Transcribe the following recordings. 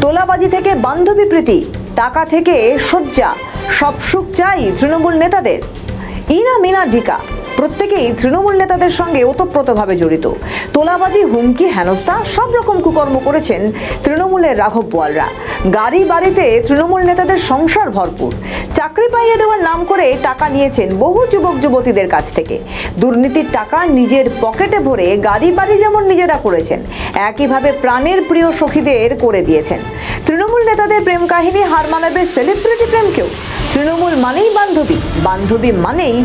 তোলাবাজি থেকে বান্ধবী প্রীতি, টাকা থেকে শয্যা, সব সুখ চাই তৃণমূল নেতাদের। ইনা মিনা জিকা প্রত্যেকেই তৃণমূল নেতাদের সঙ্গে ওতপ্রোতভাবে জড়িত। তোলাবাজি, হুমকি, হেনস্থা সব রকম কুকর্ম করেছেন তৃণমূলের রাঘব বোয়ালরা। গাড়ি বাড়িতে তৃণমূল নেতাদের সংসার ভরপুর। চাকরি পাইয়ে দেওয়ার নাম করে টাকা নিয়েছেন বহু যুবক যুবতীদের কাছ থেকে। দুর্নীতির টাকা নিজের পকেটে ভরে গাড়ি বাড়ি যেমন নিজেরা করেছেন, একইভাবে প্রাণের প্রিয় সখীদের করে দিয়েছেন। তৃণমূল নেতাদের প্রেম কাহিনী হার মানাবে সেলিব্রিটি প্রেমকেও। তৃণমূল মানেই বান্ধবী, বান্ধবী মানেই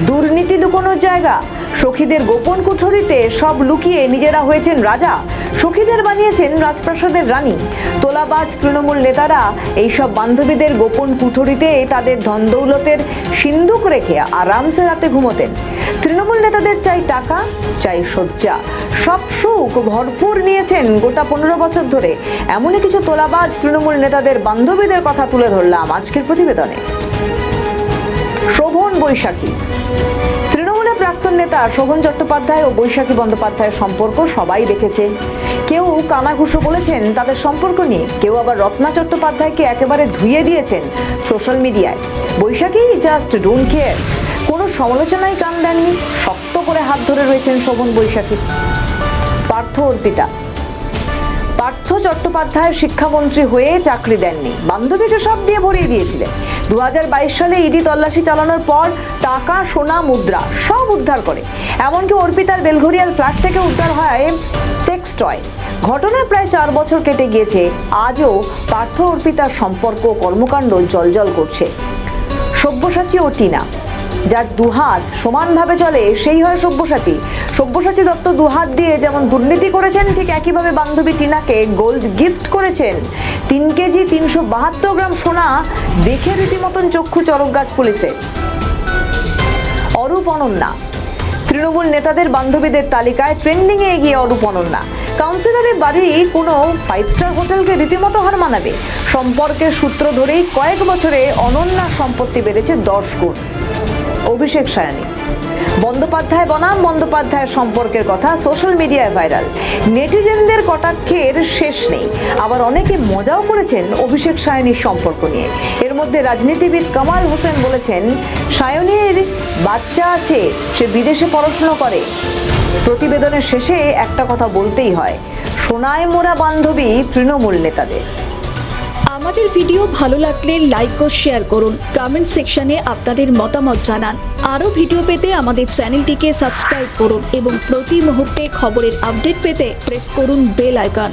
দুর্নীতি লুকোনোর জায়গা। সখীদের গোপন কুঠরিতে সব লুকিয়ে নিজেরা হয়েছেন রাজা, সখীদের বানিয়েছেন রাজপ্রাসাদের রানী। তোলাবাজ তৃণমূল নেতারা এইসব বান্ধবীদের গোপন কুঠরিতে তাদের ধন দৌলতের সিন্ধুক রেখে আরামসে রাতে ঘুমোতেন। তৃণমূল নেতাদের চাই টাকা, চাই শয্যা, সব সুখ ভরপুর নিয়েছেন গোটা 15 বছর ধরে। এমনই কিছু তোলাবাজ তৃণমূল নেতাদের বান্ধবীদের কথা তুলে ধরলাম আজকের প্রতিবেদনে। শোভন বৈশাখী। তৃণমূলের প্রাক্তন নেতা শোভন চট্টোপাধ্যায় ও বৈশাখী বন্দ্যোপাধ্যায়ের সম্পর্ক সবাই দেখেছে। কেউ কানাঘুষো বলেছেন তাদের সম্পর্ক নিয়ে, কেউ আবার রত্না চট্টোপাধ্যায়কে একেবারে ধুইয়ে দিয়েছেন সোশ্যাল মিডিয়ায়। বৈশাখী জাস্ট ডোন্ট কেয়ার, কোনো সমালোচনায় কান দেননি, শক্ত করে হাত ধরে রয়েছেন শোভন বৈশাখী। পার্থ অর্পিতা। পার্থ চট্টোপাধ্যায় শিক্ষামন্ত্রী হয়ে চাকরি দেননি, বান্ধবীকে সব দিয়ে ভরিয়ে দিয়েছিলেন। 2022 সালে ইডি তল্লাশি চালানোর পর টাকা, সোনা, মুদ্রা সব উদ্ধার করে। এমনকি অর্পিতার বেলঘরিয়ার ফ্ল্যাট থেকে উদ্ধার হয় সেক্স টয়। ঘটনায় প্রায় 4 বছর কেটে গিয়েছে। আজও পার্থ অর্পিতার সম্পর্ক, কর্মকাণ্ড জলজল করছে। সব্যসাচী ও টিনা, যার দুহাত সমানভাবে চলে সেই হয় সব্যসাচী। সব্যসাচী দত্ত দুহাত দিয়ে যেমন দুর্নীতি করেছেন, ঠিক একইভাবে বান্ধবী টিনাকে গোল্ড গিফট করেছেন। 3 কেজি 372 গ্রাম সোনা দেখে রীতিমতন চক্ষু চরক গাছ পুলিশের। অরূপ অনন্যা। তৃণমূল নেতাদের বান্ধবীদের তালিকায় ট্রেন্ডিংয়ে এগিয়ে অরূপ অনন্যা। কাউন্সিলরের বাড়ি কোনো 5 স্টার হোটেলকে রীতিমতো হার মানাবে। সম্পর্কের সূত্র ধরেই কয়েক বছরে অনন্যার সম্পত্তি বেড়েছে 10 গুণ। অভিষেক সায়নী। বন্দ্যোপাধ্যায় বনাম বন্দ্যোপাধ্যায়ের সম্পর্কের কথা সোশ্যাল মিডিয়ায় ভাইরাল। নেটিজেনদের কটাক্ষের শেষ নেই, আবার অনেকে মজাও করেছেন অভিষেক সায়নীর সম্পর্ক নিয়ে। এর মধ্যে রাজনীতিবিদ কামাল হোসেন বলেছেন, সায়নীর বাচ্চা আছে, সে বিদেশে পড়াশোনা করে। প্রতিবেদনের শেষে একটা কথা বলতেই হয়, সোনায় মোরা বান্ধবী তৃণমূল নেতাদের। আমাদের ভিডিও ভালো লাগলে লাইক ও শেয়ার করুন, কমেন্ট সেকশনে আপনাদের মতামত জানান। আরও ভিডিও পেতে আমাদের চ্যানেলটিকে সাবস্ক্রাইব করুন এবং প্রতি মুহূর্তে খবরের আপডেট পেতে প্রেস করুন বেল আইকন।